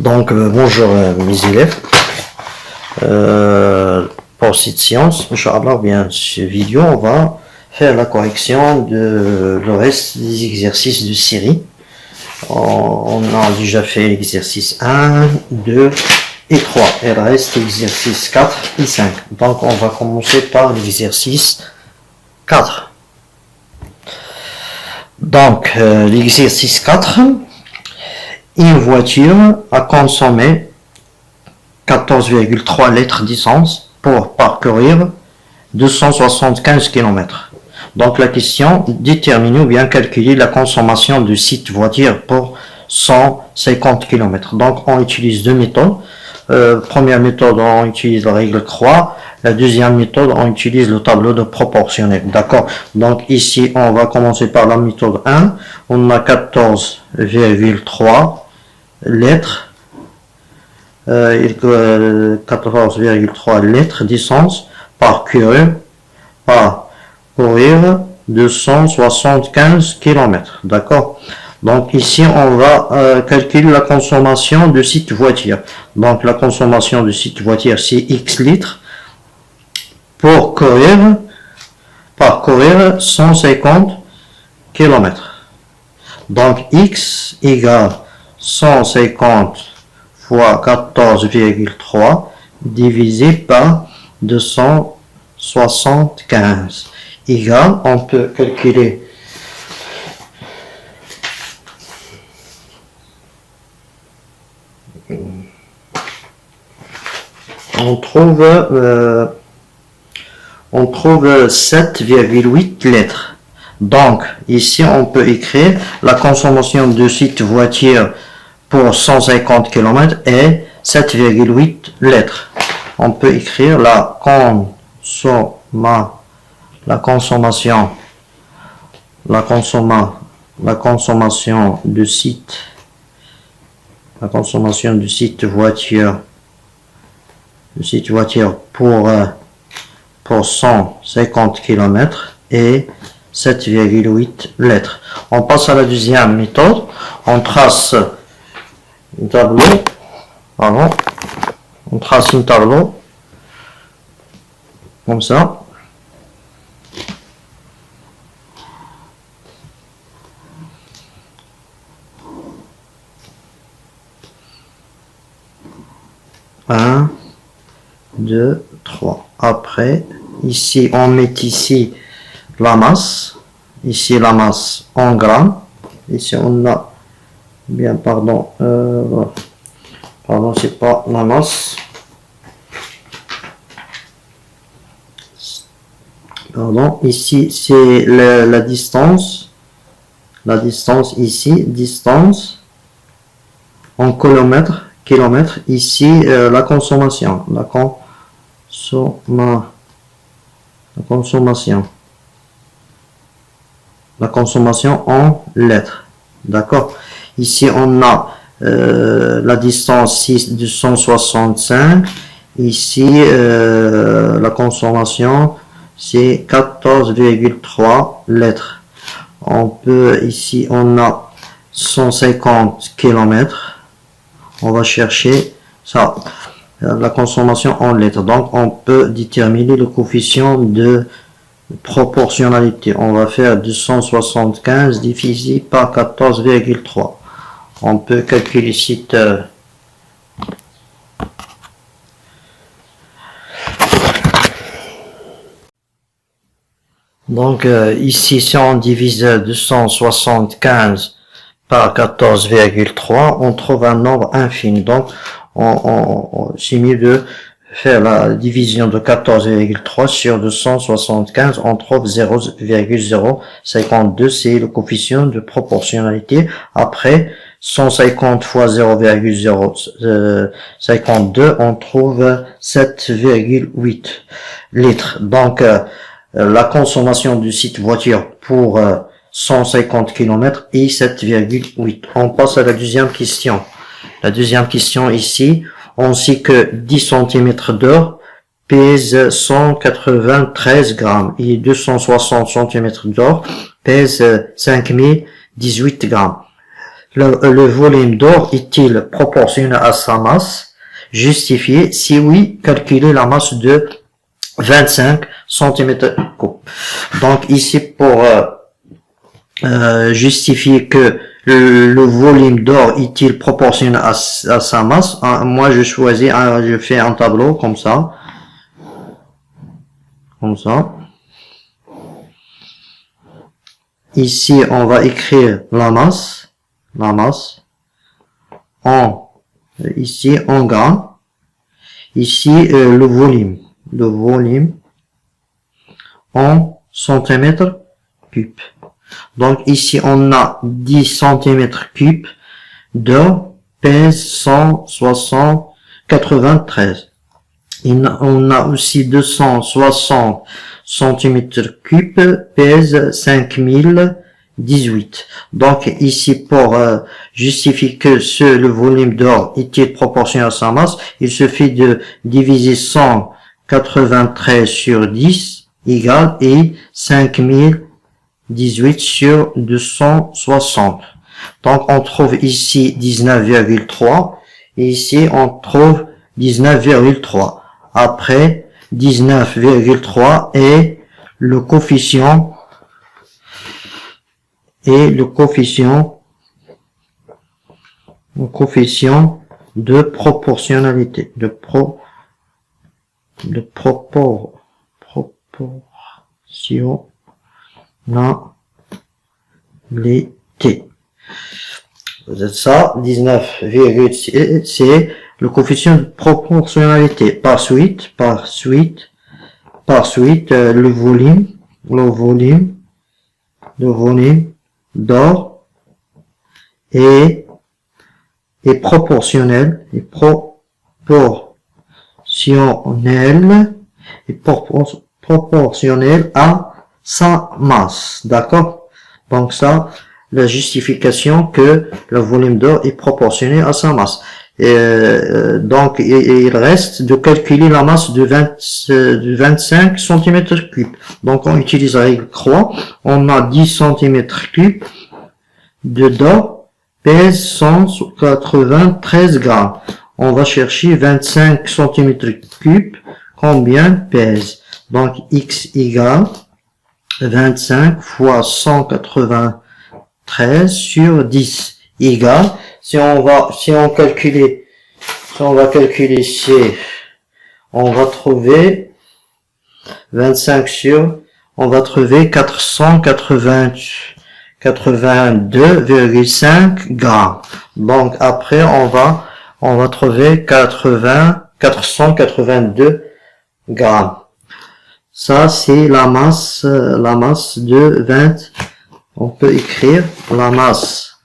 Bonjour mes élèves. Pour cette séance, Inch'Allah, bien cette vidéo, on va faire la correction de le reste des exercices de série. On a déjà fait l'exercice 1, 2 et 3. Il reste l'exercice 4 et 5. Donc on va commencer par l'exercice 4. Donc l'exercice 4. Une voiture a consommé 14,3 litres d'essence pour parcourir 275 km. Donc la question, déterminer ou bien calculer la consommation de cette voiture pour 150 km. Donc on utilise deux méthodes. Première méthode, on utilise la règle croix. La deuxième méthode, on utilise le tableau de proportionnel. D'accord? Donc ici, on va commencer par la méthode 1. On a 14,3 litres. 14,3 litres d'essence parcourir 275 km. D'accord? Donc ici, on va calculer la consommation de cette voiture. Donc la consommation de cette voiture, c'est X litres pour parcourir 150 km. Donc X égale 150 fois 14,3 divisé par 275 égale, on peut calculer on trouve 7,8 litres. Donc ici on peut écrire la consommation de cette voiture pour 150 km est 7,8 litres. On peut écrire la consommation de cette voiture pour 150 km est 7,8 litres. On passe à la deuxième méthode. On trace un tableau. On trace un tableau comme ça. Un, 2, 3. Après, ici, on met ici la masse. Ici, la masse en grammes. Ici, on a bien, pardon, c'est pas la masse. Pardon, ici, c'est la distance. La distance ici, distance en kilomètres. Ici, la consommation. La consommation en litres. D'accord? Ici, on a la distance 265. Ici, la consommation, c'est 14,3 litres. On peut, ici, on a 150 km. On va chercher ça, la consommation en litres. Donc, on peut déterminer le coefficient de proportionnalité. On va faire 275 divisé par 14,3. On peut calculer ici. Donc, ici, si on divise 275 par 14,3, on trouve un nombre infini. Donc, c'est mieux de faire la division de 14,3 sur 275. On trouve 0,052. C'est le coefficient de proportionnalité. Après, 150 fois 0,052, on trouve 7,8 litres. Donc, la consommation de cette voiture pour 150 km et 7,8. On passe à la deuxième question. La deuxième question ici, on sait que 10 cm d'or pèse 193 grammes et 260 cm d'or pèse 5018 grammes. le volume d'or est-il proportionnel à sa masse? Justifier. Si oui, calculer la masse de 25 cm3. Donc ici, pour justifier que le volume d'or est-il proportionnel à sa masse, moi je choisis, je fais un tableau comme ça. Ici, on va écrire la masse, ici en grammes, ici le volume en centimètres cubes. Donc ici on a 10 centimètres cubes d'or pèse 193. On a aussi 260 centimètres cubes pèse 5018. Donc ici, pour justifier que le volume d'or est proportionnel à sa masse, il suffit de diviser 193 sur 10 égale et 5018 sur 260. Donc on trouve ici 19,3 et ici on trouve 19,3. Après 19,3 et le coefficient de proportionnalité, de proportionnalité. Ça, 19,6, c'est le coefficient de proportionnalité. Par suite, le volume d'or est proportionnel, proportionnel à sa masse. D'accord? Donc ça, la justification que le volume d'or est proportionnel à sa masse. Donc il reste de calculer la masse de 25 cm3. Donc on utilise la règle croix. On a 10 cm3 de d'or pèse 193 grammes. On va chercher 25 cm3, combien pèse? Donc x égale 25 fois 193 sur 10 égale, on va calculer ici, on va trouver 25 sur, on va trouver 482,5 grammes. Donc après on va trouver 482 grammes. Ça c'est la masse de 20. On peut écrire la masse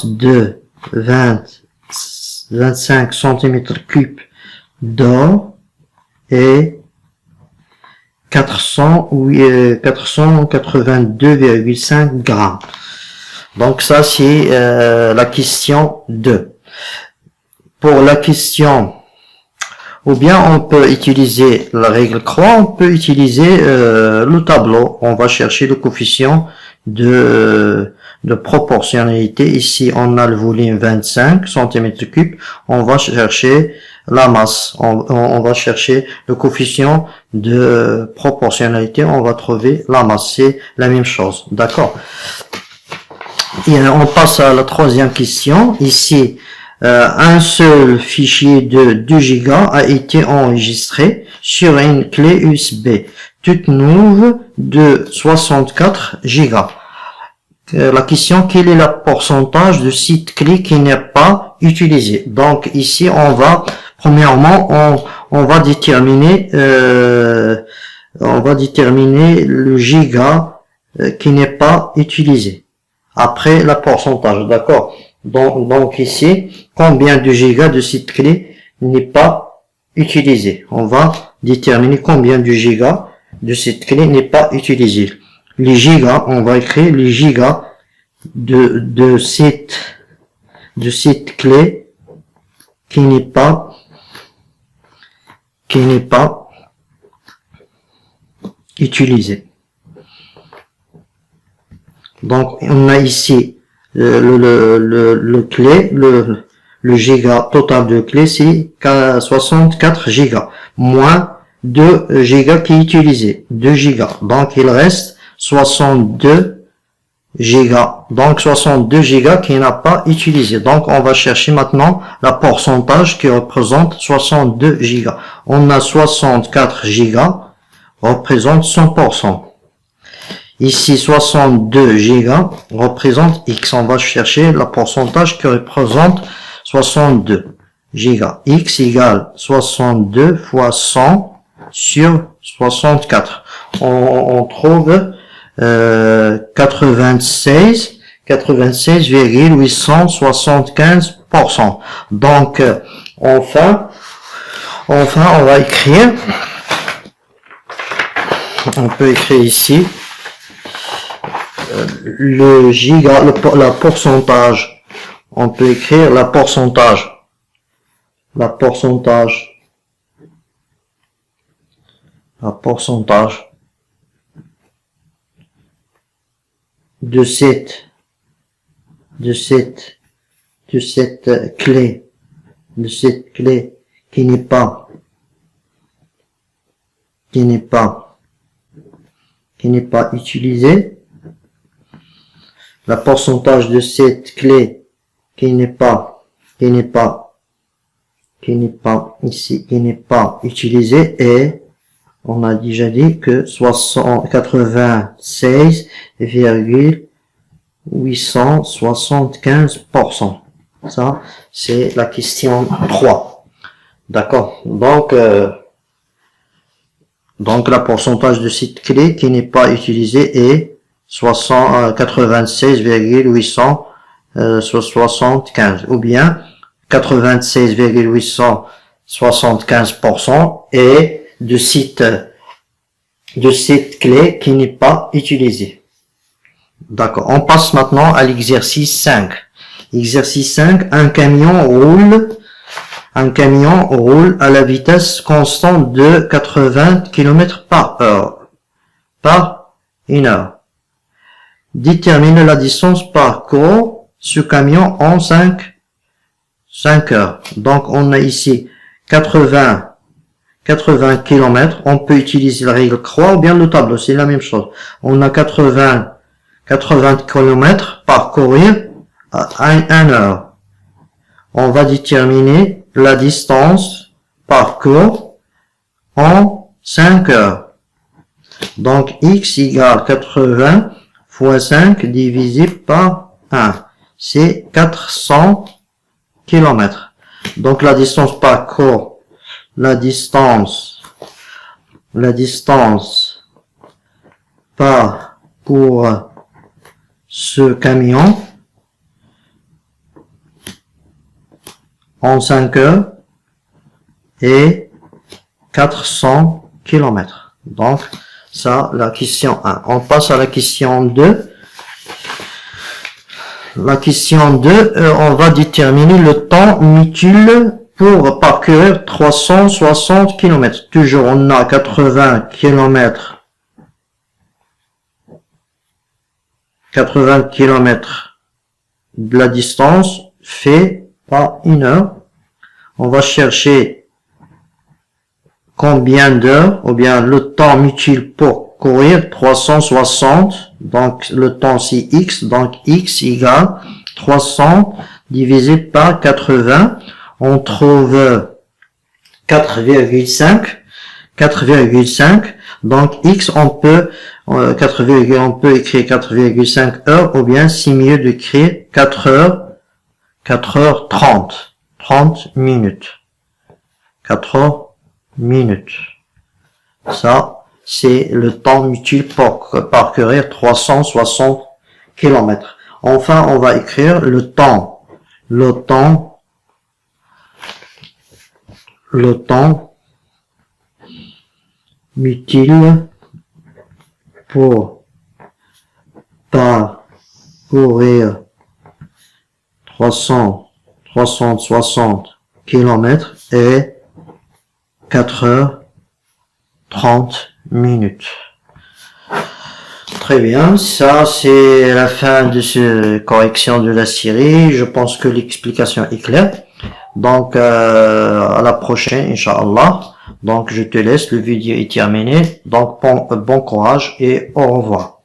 de 25 cm3 d'or est 482,5 grammes. Donc ça c'est la question 2. Pour la question, ou bien on peut utiliser la règle croix, on peut utiliser le tableau. On va chercher le coefficient de proportionnalité. Ici on a le volume 25 cm3, on va chercher la masse, on va chercher le coefficient de proportionnalité, on va trouver la masse, c'est la même chose, d'accord. Et on passe à la troisième question. Ici un seul fichier de 2 Go a été enregistré sur une clé USB toute neuve de 64 Go. La question, quel est le pourcentage de cette clé qui n'est pas utilisé? Donc ici on va premièrement on va déterminer le giga qui n'est pas utilisé après le pourcentage, d'accord. Donc ici, combien de gigas de cette clé n'est pas utilisé? On va déterminer combien de gigas de cette clé n'est pas utilisé. Les gigas, on va écrire les gigas de cette clé qui n'est pas utilisé. Donc, on a ici le giga total de clé, c'est 64 gigas, moins 2 gigas qui est utilisé, 2 gigas. Donc, il reste 62 gigas. Donc, 62 gigas qui n'a pas utilisé. Donc, on va chercher maintenant la pourcentage qui représente 62 gigas. On a 64 gigas, représente 100%. Ici, 62 gigas représente X. On va chercher le pourcentage qui représente 62 gigas. X égale 62 fois 100 sur 64. On trouve 96,875%. Donc, enfin, on va écrire. On peut écrire ici le giga, la pourcentage. On peut écrire la pourcentage. La pourcentage de cette clé qui n'est pas utilisée. La pourcentage de cette clé qui n'est pas utilisée et on a déjà dit que 96,875%. Ça, c'est la question 3. D'accord. Donc la pourcentage de cette clé qui n'est pas utilisée est 96,875 ou bien 96,875% et de cette clé qui n'est pas utilisée. D'accord. On passe maintenant à l'exercice 5. Exercice 5, un camion roule à la vitesse constante de 80 km par heure, par une heure. Détermine la distance parcourue ce camion en 5 heures. Donc, on a ici 80 km. On peut utiliser la règle croix ou bien le tableau. C'est la même chose. On a 80 km parcourir à 1 heure. On va déterminer la distance parcourue en 5 heures. Donc, X égale 80 fois 5 divisé par 1. C'est 400 km. Donc, la distance parcours, la distance pour ce camion en 5 heures est 400 km. Donc, ça, la question 1. On passe à la question 2. La question 2, on va déterminer le temps utile pour parcourir 360 km. Toujours, on a 80 km. 80 km de la distance fait par 1 heure. On va chercher combien d'heures, ou bien le temps utile pour courir 360. Donc, le temps c'est X. Donc, X égale 300 divisé par 80. On trouve 4,5. Donc, X, on peut écrire 4,5 heures, ou bien c'est mieux d'écrire 4 heures 30 minutes. 4 minutes. Ça, c'est le temps utile pour parcourir 360 km. Enfin, on va écrire le temps utile pour parcourir 360 km et 4 heures 30 minutes. très bien. Ça, c'est la fin de cette correction de la série. Je pense que l'explication est claire. Donc, à la prochaine, Inch'Allah. Donc, je te laisse. Le vidéo est terminé. Donc, bon courage et au revoir.